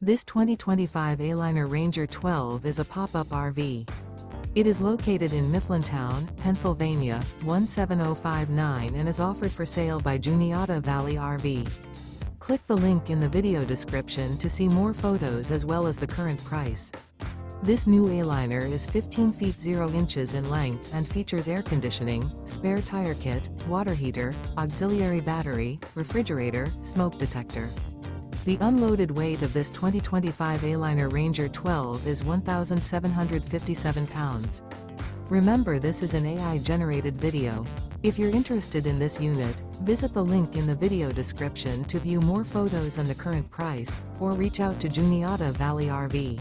This 2025 Aliner Ranger 12 is a pop-up RV. It is located in Mifflintown, Pennsylvania, 17059 and is offered for sale by Juniata Valley RV. Click the link in the video description to see more photos as well as the current price. This new Aliner is 15 feet 0 inches in length and features air conditioning, spare tire kit, water heater, auxiliary battery, refrigerator, smoke detector. The unloaded weight of this 2025 Aliner Ranger 12 is 1,757 pounds. Remember, this is an AI-generated video. If you're interested in this unit, visit the link in the video description to view more photos and the current price, or reach out to Juniata Valley RV.